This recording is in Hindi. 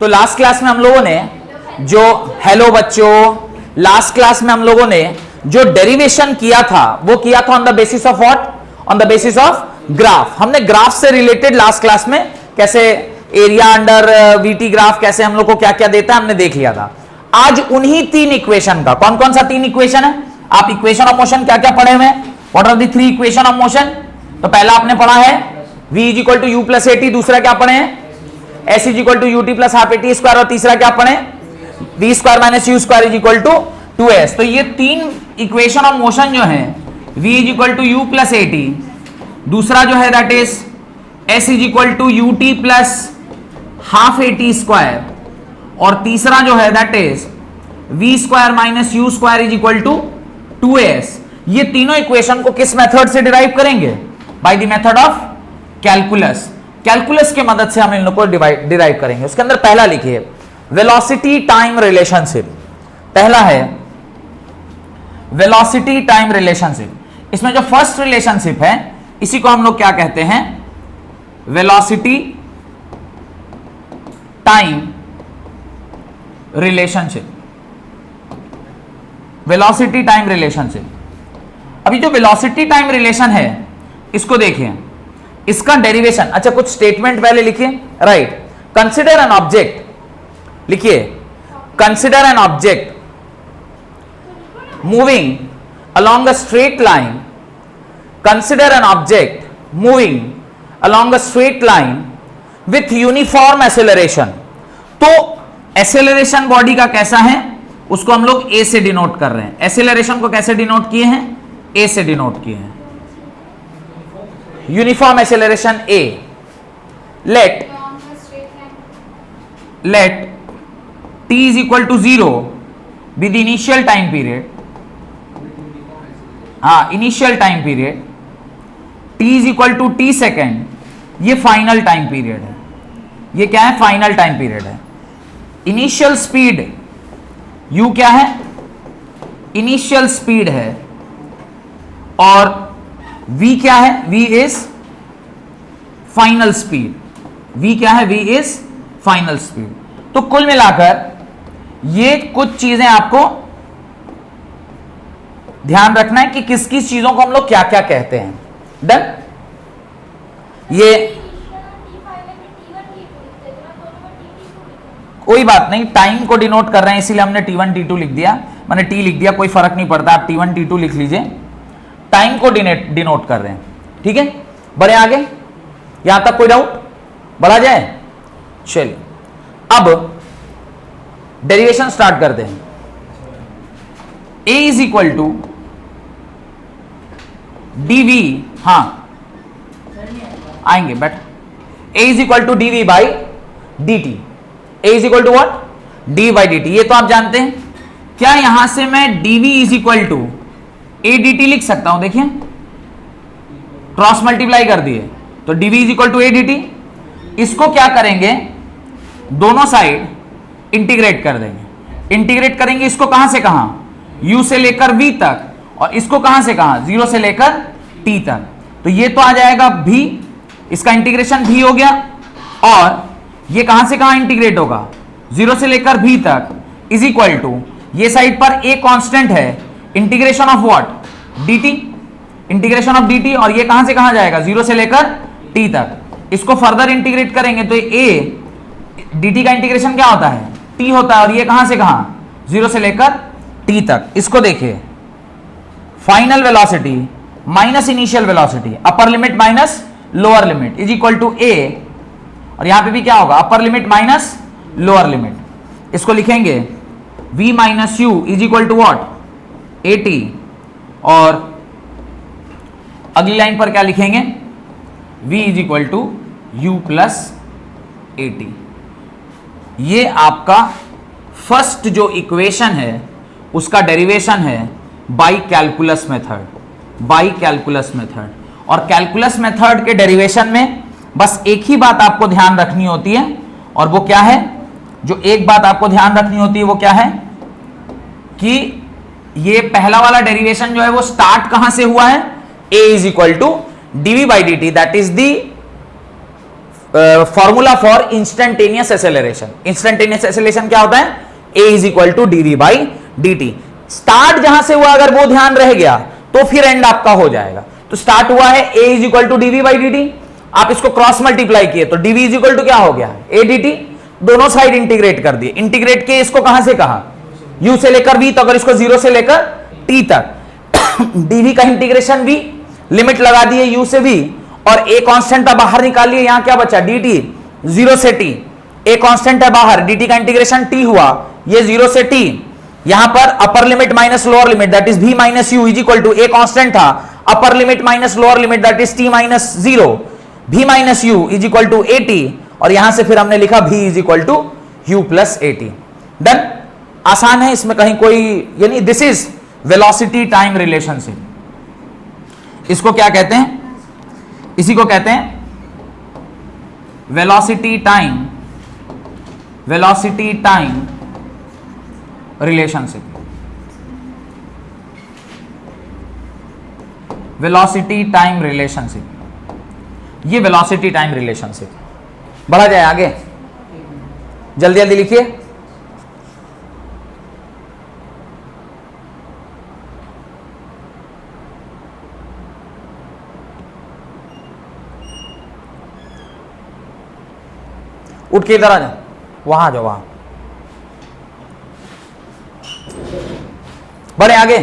तो लास्ट क्लास में हम लोगों ने जो हेलो बच्चों, लास्ट क्लास में हम लोगों ने जो डेरिवेशन किया था वो किया था on the basis of what, on the basis of graph. हमने ग्राफ से रिलेटेड लास्ट क्लास में कैसे एरिया अंडर वीटी ग्राफ कैसे हम लोग को क्या क्या देता है हमने देख लिया था। आज उन्हीं तीन इक्वेशन का, कौन कौन सा तीन इक्वेशन है, आप इक्वेशन ऑफ मोशन क्या क्या पढ़े हुए हैं, what are the three equation of motion. तो पहला आपने पढ़ा है v is equal to u plus a t, दूसरा क्या पढ़े हैं s is equal to u t plus half a t square, और तीसरा क्या पढ़े v square minus u square is equal to 2s। तो ये तीन इक्वेशन ऑफ मोशन जो है v is equal to u plus a t, दूसरा जो है that is s is equal to u t plus half a t square, और तीसरा जो है that is v square minus u square is equal to 2s। ये तीनों इक्वेशन को किस मेथड से डिराइव करेंगे, by the method of calculus. Calculus की मदद से हम इन लोग को डिराइव करेंगे। उसके अंदर पहला लिखिए वेलोसिटी टाइम रिलेशनशिप। पहला है वेलोसिटी टाइम रिलेशनशिप। इसमें जो फर्स्ट रिलेशनशिप है इसी को हम लोग क्या कहते हैं, velocity time relationship. Velocity time relationship. अभी जो वेलोसिटी टाइम रिलेशन है इसको देखिए, इसका डेरिवेशन, अच्छा कुछ स्टेटमेंट पहले लिखिए, राइट। कंसिडर एन ऑब्जेक्ट, लिखिए consider an object moving along a straight line, consider an object moving along a straight line with uniform acceleration. तो एक्सेलरेशन बॉडी का कैसा है उसको हम लोग ए से डिनोट कर रहे हैं। एक्सेलरेशन को कैसे डिनोट किए हैं, ए से डिनोट किए हैं, यूनिफॉर्म एक्सेलरेशन ए। लेट t is equal to 0 with initial time period, initial time period, t is equal to t second, ये फाइनल टाइम पीरियड है। ये क्या है, फाइनल टाइम पीरियड है। इनिशियल स्पीड u क्या है, इनिशियल स्पीड है, और v क्या है, v is final speed. v क्या है, v इज फाइनल स्पीड। तो कुल मिलाकर ये कुछ चीजें आपको ध्यान रखना है कि किस किस चीजों को हम लोग क्या क्या कहते हैं। डन। ये कोई बात नहीं, टाइम को डिनोट कर रहे हैं इसीलिए हमने t1 t2 लिख दिया, मैंने t लिख दिया, कोई फर्क नहीं पड़ता, आप t1 t2 लिख लीजिए, टाइम को डिनोट कर रहे हैं। ठीक है, बढ़े आगे, यहां तक कोई डाउट, बढ़ा जाए। चलिए अब डेरिवेशन स्टार्ट करते हैं। a is equal to dv, हाँ आएंगे बैठ, a is equal to dv by dt, a is equal to what, d by dt। ये तो आप जानते हैं। क्या यहां से मैं dv is equal to a dt लिख सकता हूं, देखिए क्रॉस मल्टीप्लाई कर दिए तो dv is equal to a dt। इसको क्या करेंगे, दोनों साइड इंटीग्रेट कर देंगे। इंटीग्रेट करेंगे इसको कहां से कहां, u से लेकर v तक, और इसको कहां से कहां, 0 से लेकर t तक। तो ये तो आ जाएगा v, इसका इंटीग्रेशन v हो गया, और ये कहां से कहां इंटीग्रेट होगा, 0 से लेकर v तक, इज इक्वल टू ये साइड पर a कांस्टेंट है, integration of what, dt, integration of dt, और ये कहां से कहां जाएगा, 0 से लेकर t तक। इसको फर्दर इंटीग्रेट करेंगे तो a dt का इंटीग्रेशन क्या होता है, t होता है, और ये कहां से कहां, 0 से लेकर t तक। इसको देखिए, final velocity minus initial velocity, upper limit minus lower limit is equal to a, और यहां पे भी क्या होगा, upper limit minus lower limit. इसको लिखेंगे v minus u is equal to what, at, और अगली लाइन पर क्या लिखेंगे, v is equal to u plus at। ये आपका फर्स्ट जो इक्वेशन है उसका डेरिवेशन है by calculus method, by calculus method. और कैलकुलस मेथड के डेरिवेशन में बस एक ही बात आपको ध्यान रखनी होती है, और वो क्या है, जो एक बात आपको ध्यान रखनी होती है वो क्या है कि ये पहला वाला डेरिवेशन जो है वो स्टार्ट कहां से हुआ है, a is equal to dv by dt, that is the formula for instantaneous acceleration. Instantaneous acceleration क्या होता है? a is equal to dv by dt। Start जहां से हुआ अगर वो ध्यान रह गया तो फिर एंड आपका हो जाएगा। तो स्टार्ट हुआ है a is equal to dv by dt, आप इसको क्रॉस मल्टीप्लाई किए तो dv इज इक्वल टू क्या हो गया? a dt। दोनों साइड इंटीग्रेट कर दिए। इंटीग्रेट किए इसको कहां से कहां? u से लेकर v तक, और इसको 0 से लेकर t तक। dv का इंटीग्रेशन v, लिमिट लगा दिए u से v, और a कांस्टेंट था बाहर निकालिए, यहां क्या बचा? dt 0 से t। a कांस्टेंट है बाहर, dt का इंटीग्रेशन t हुआ, ये 0 से t। यहां पर upper limit minus lower limit that is v minus u is equal to, a constant था, upper limit minus lower limit that is t minus 0, v minus u is equal to at, और यहां से फिर हमने लिखा v is equal to u plus at। Done. आसान है, इसमें कहीं कोई यानी this is velocity time relationship. इसको क्या कहते हैं? इसी को कहते हैं velocity time relationship. Velocity time relationship, ये वेलोसिटी टाइम रिलेशनशिप। बढ़ा जाए आगे, जल्दी जल्दी लिखिए। उठ के इधर आ जाओ, वहां आ जाओ, वहां बढ़े आगे।